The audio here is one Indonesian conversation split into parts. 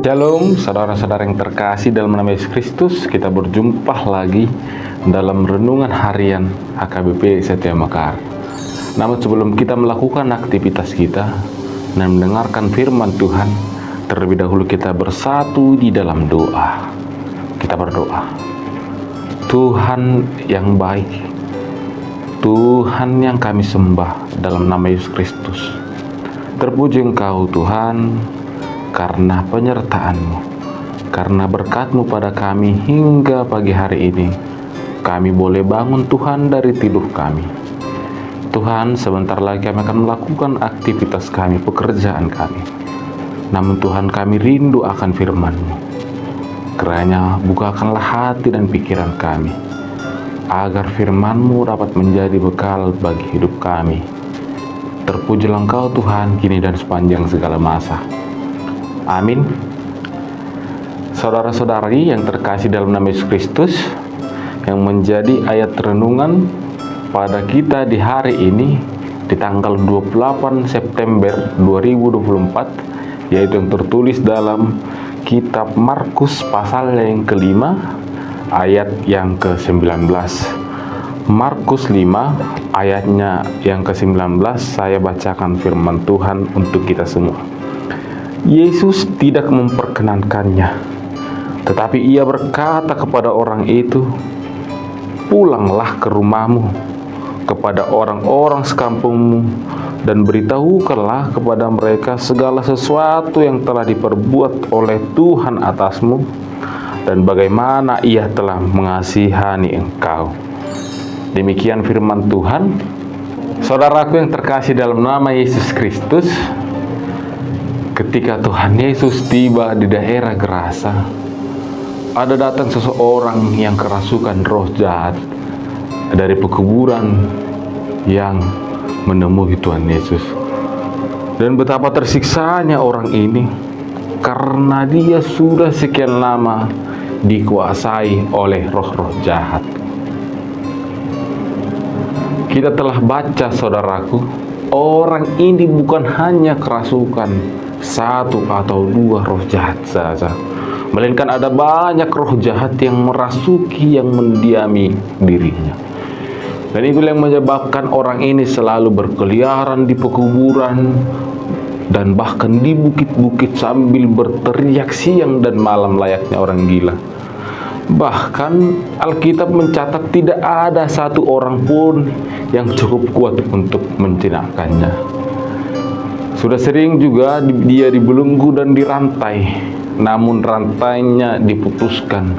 Shalom, saudara-saudara yang terkasih dalam nama Yesus Kristus. Kita berjumpa lagi dalam renungan harian HKBP Setia Mekar. Namun sebelum kita melakukan aktivitas kita dan mendengarkan firman Tuhan, terlebih dahulu kita bersatu di dalam doa. Kita berdoa. Tuhan yang baik, Tuhan yang kami sembah dalam nama Yesus Kristus, terpuji Engkau Tuhan, karena penyertaan-Mu, karena berkat-Mu pada kami hingga pagi hari ini. Kami boleh bangun Tuhan dari tidur kami. Tuhan, sebentar lagi kami akan melakukan aktivitas kami, pekerjaan kami. Namun Tuhan, kami rindu akan firman-Mu. Kiranya bukakanlah hati dan pikiran kami, agar firman-Mu dapat menjadi bekal bagi hidup kami. Terpujilah Engkau Tuhan, kini dan sepanjang segala masa. Amin. Saudara-saudari yang terkasih dalam nama Yesus Kristus, yang menjadi ayat renungan pada kita di hari ini, di tanggal 28 September 2024, yaitu yang tertulis dalam kitab Markus pasal yang kelima, ayat yang ke-19. Markus 5, ayatnya yang ke-19, saya bacakan firman Tuhan untuk kita semua. Yesus tidak memperkenankannya, tetapi ia berkata kepada orang itu, "Pulanglah ke rumahmu, kepada orang-orang sekampungmu, dan beritahukanlah kepada mereka segala sesuatu yang telah diperbuat oleh Tuhan atasmu, dan bagaimana ia telah mengasihani engkau." Demikian firman Tuhan. Saudaraku yang terkasih dalam nama Yesus Kristus, ketika Tuhan Yesus tiba di daerah Gerasa, ada datang seseorang yang kerasukan roh jahat dari pekuburan yang menemui Tuhan Yesus. Dan betapa tersiksanya orang ini, karena dia sudah sekian lama dikuasai oleh roh-roh jahat. Kita telah baca, saudaraku, orang ini bukan hanya kerasukan satu atau dua roh jahat saja, melainkan ada banyak roh jahat yang merasuki, yang mendiami dirinya. Dan itulah yang menyebabkan orang ini selalu berkeliaran di pekuburan dan bahkan di bukit-bukit sambil berteriak siang dan malam layaknya orang gila. Bahkan Alkitab mencatat tidak ada satu orang pun yang cukup kuat untuk menjinakkannya. Sudah sering juga dia dibelenggu dan dirantai, namun rantainya diputuskan,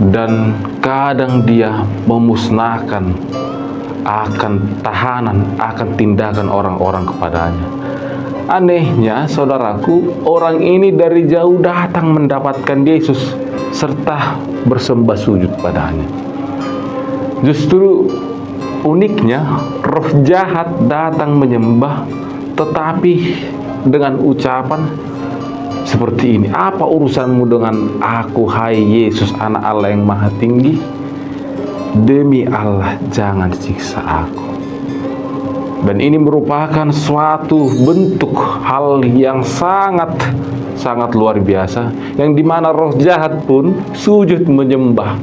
dan kadang dia memusnahkan akan tahanan, akan tindakan orang-orang kepadanya. Anehnya, saudaraku, orang ini dari jauh datang mendapatkan Yesus serta bersembah sujud padanya. Justru uniknya, roh jahat datang menyembah, tetapi dengan ucapan seperti ini, "Apa urusanmu dengan aku, hai Yesus, anak Allah yang maha tinggi? Demi Allah, jangan siksa aku." Dan ini merupakan suatu bentuk hal yang sangat luar biasa, yang dimana roh jahat pun sujud menyembah.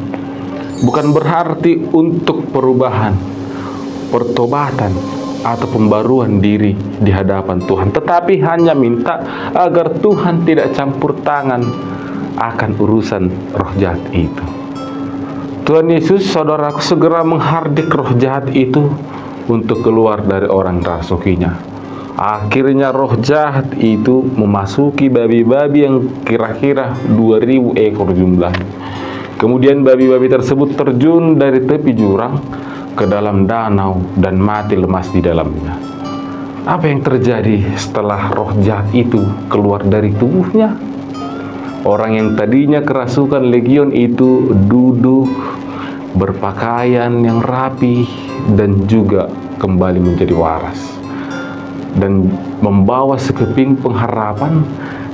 Bukan berarti untuk perubahan, pertobatan, atau pembaruan diri di hadapan Tuhan, tetapi hanya minta agar Tuhan tidak campur tangan akan urusan roh jahat itu. Tuhan Yesus, saudaraku, segera menghardik roh jahat itu untuk keluar dari orang rasukinya. Akhirnya roh jahat itu memasuki babi-babi yang kira-kira 2000 ekor jumlahnya. Kemudian babi-babi tersebut terjun dari tepi jurang ke dalam danau dan mati lemas di dalamnya. Apa yang terjadi setelah roh jahat itu keluar dari tubuhnya? Orang yang tadinya kerasukan legion itu duduk berpakaian yang rapi dan juga kembali menjadi waras, dan membawa sekeping pengharapan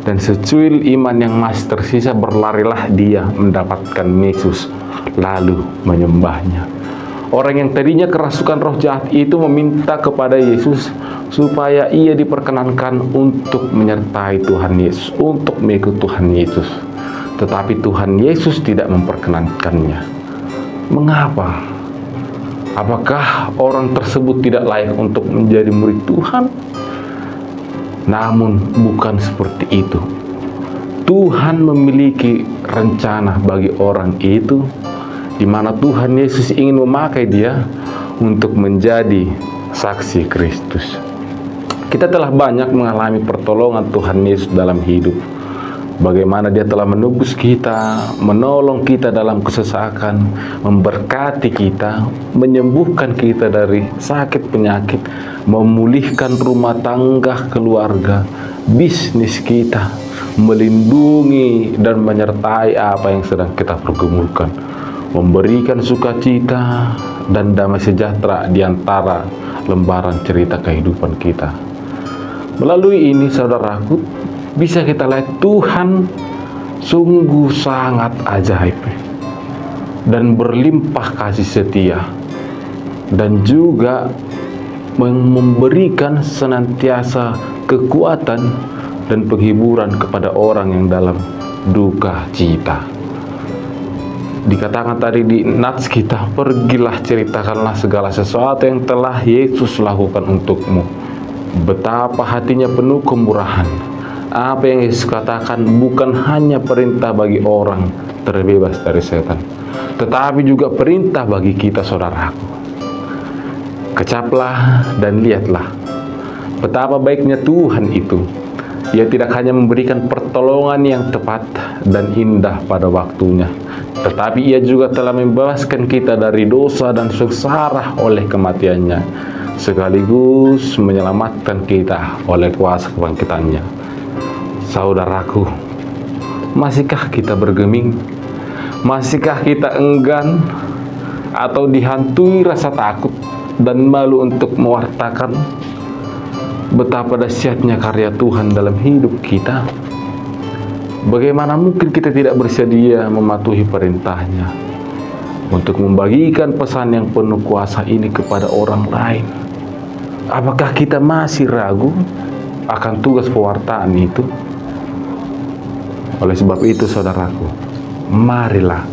dan secuil iman yang masih tersisa. Berlarilah dia mendapatkan Yesus lalu menyembahnya. Orang yang tadinya kerasukan roh jahat itu meminta kepada Yesus supaya ia diperkenankan untuk menyertai Tuhan Yesus, untuk mengikut Tuhan Yesus. Tetapi Tuhan Yesus tidak memperkenankannya. Mengapa? Apakah orang tersebut tidak layak untuk menjadi murid Tuhan? Namun bukan seperti itu. Tuhan memiliki rencana bagi orang itu, di mana Tuhan Yesus ingin memakai dia untuk menjadi saksi Kristus. Kita telah banyak mengalami pertolongan Tuhan Yesus dalam hidup. Bagaimana dia telah menebus kita, menolong kita dalam kesesakan, memberkati kita, menyembuhkan kita dari sakit penyakit, memulihkan rumah tangga, keluarga, bisnis kita, melindungi dan menyertai apa yang sedang kita pergumulkan, memberikan sukacita dan damai sejahtera di antara lembaran cerita kehidupan kita. Melalui ini, saudaraku, bisa kita lihat Tuhan sungguh sangat ajaib dan berlimpah kasih setia, dan juga memberikan senantiasa kekuatan dan penghiburan kepada orang yang dalam duka cita. Dikatakan tadi di nats kita, pergilah ceritakanlah segala sesuatu yang telah Yesus lakukan untukmu. Betapa hatinya penuh kemurahan. Apa yang Yesus katakan bukan hanya perintah bagi orang terbebas dari setan, tetapi juga perintah bagi kita, saudaraku. Kecaplah dan lihatlah betapa baiknya Tuhan itu. Ia tidak hanya memberikan pertolongan yang tepat dan indah pada waktunya, tetapi ia juga telah membebaskan kita dari dosa dan sengsara oleh kematiannya, sekaligus menyelamatkan kita oleh kuasa kebangkitannya. Saudaraku, masihkah kita bergeming? Masihkah kita enggan atau dihantui rasa takut dan malu untuk mewartakan betapa dahsyatnya karya Tuhan dalam hidup kita? Bagaimana mungkin kita tidak bersedia mematuhi perintahnya untuk membagikan pesan yang penuh kuasa ini kepada orang lain? Apakah kita masih ragu akan tugas pewartaan itu? Oleh sebab itu, saudaraku, marilah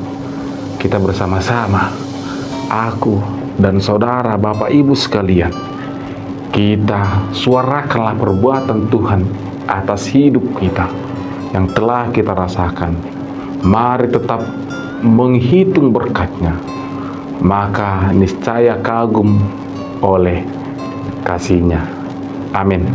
kita bersama-sama, aku dan saudara, Bapak Ibu sekalian, kita suarakanlah perbuatan Tuhan atas hidup kita yang telah kita rasakan. Mari tetap menghitung berkat-Nya, maka niscaya kagum oleh kasih-Nya. Amin.